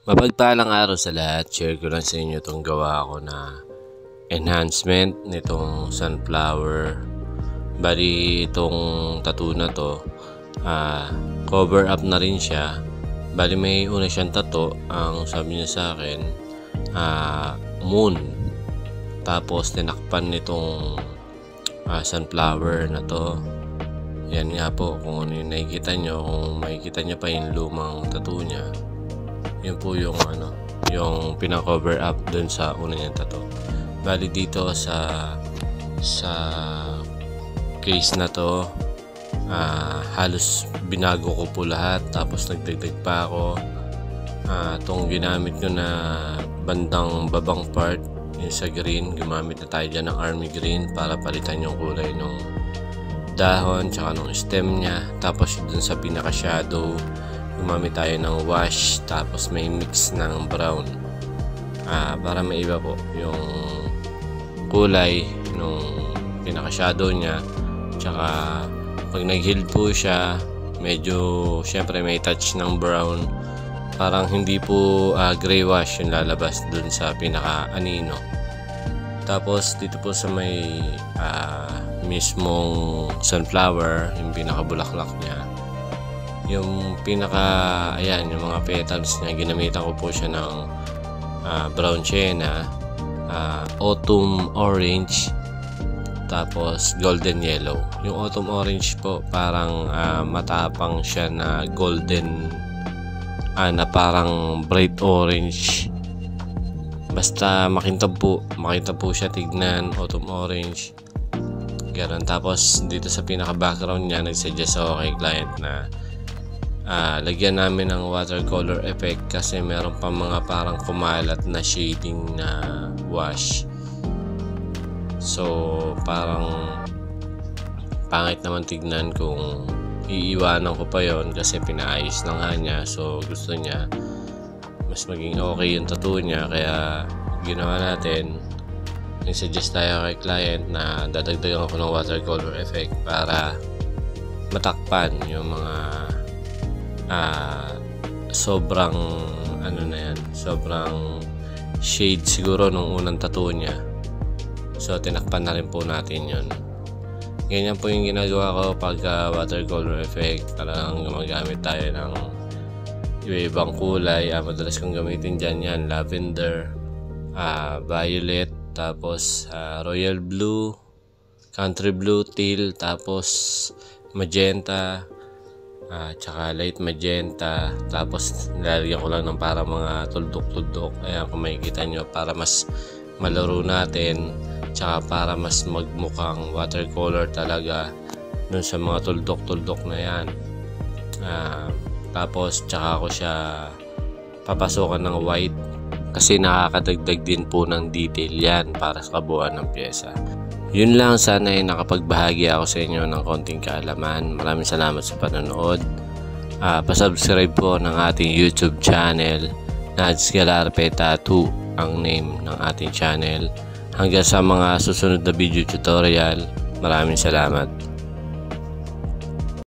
Mapagpalang araw sa lahat, share ko lang sa inyo itong gawa ko na enhancement nitong sunflower. Bali itong tattoo na to, cover up na rin siya. Bali may una siyang tattoo, ang sabi niya sa akin, moon. Tapos tinakpan nitong sunflower na to. Yan nga po, kung ano yung nakikita nyo, kung makikita nyo pa yung lumang tattoo niya. Yun po yung yung pina-cover up dun sa una niyang tattoo. Bali dito sa case na to, halos binago ko po lahat, tapos nagdagdag pa ako. Itong ginamit ko na bandang babang part, yung sa green, gumamit na tayo dyan ng army green para palitan yung kulay ng dahon tsaka ng stem niya. Tapos dun sa pinaka shadow, gumamit tayo ng wash, tapos may mix ng brown para may iba po yung kulay nung pinaka shadow niya. Tsaka pag nag-heal po siya, medyo syempre may touch ng brown, parang hindi po gray wash yung lalabas dun sa pinaka anino. Tapos dito po sa may mismong sunflower, yung pinaka bulaklak niya, yung pinaka yung mga petals niya, ginamitan ko po siya ng brown sienna, autumn orange, tapos golden yellow. Yung autumn orange po parang matapang siya na golden, na parang bright orange, basta makintab po siya tignan, autumn orange ganoon. Tapos dito sa pinaka background niya, nagsuggest ako kay client na lagyan namin ng watercolor effect kasi meron pa mga parang kumalat na shading na wash. So parang pangit naman tignan kung iiwanan ko pa yon kasi pinaayos lang nga niya. So gusto niya mas maging okay yung tattoo niya, kaya ginawa natin, nag-suggest tayo kay client na dadagdagan ko ng watercolor effect para matakpan yung mga sobrang sobrang shade siguro nung unang tattoo niya. So tinakpan na rin po natin yun. Ganyan po yung ginagawa ko pagka watercolor effect. Talagang gumagamit tayo ng iba-ibang kulay. Madalas kong gamitin dyan yan, lavender, violet, tapos royal blue, country blue, teal, tapos magenta, tsaka light magenta. Tapos nilalagyan ko lang ng para mga tuldok-tuldok. Ayan, kung makikita nyo, para mas malaro natin, tsaka para mas magmukhang watercolor talaga dun sa mga tuldok-tuldok na yan. Tapos tsaka ko siya papasokan ng white kasi nakakadagdag din po ng detail yan para sa kabuuan ng pyesa. Yun lang, sana ay nakapagbahagi ako sa inyo ng konting kaalaman. Maraming salamat sa panonood. Pasubscribe po ng ating YouTube channel na Galarpe Tattoo ang name ng ating channel. Hanggang sa mga susunod na video tutorial, maraming salamat.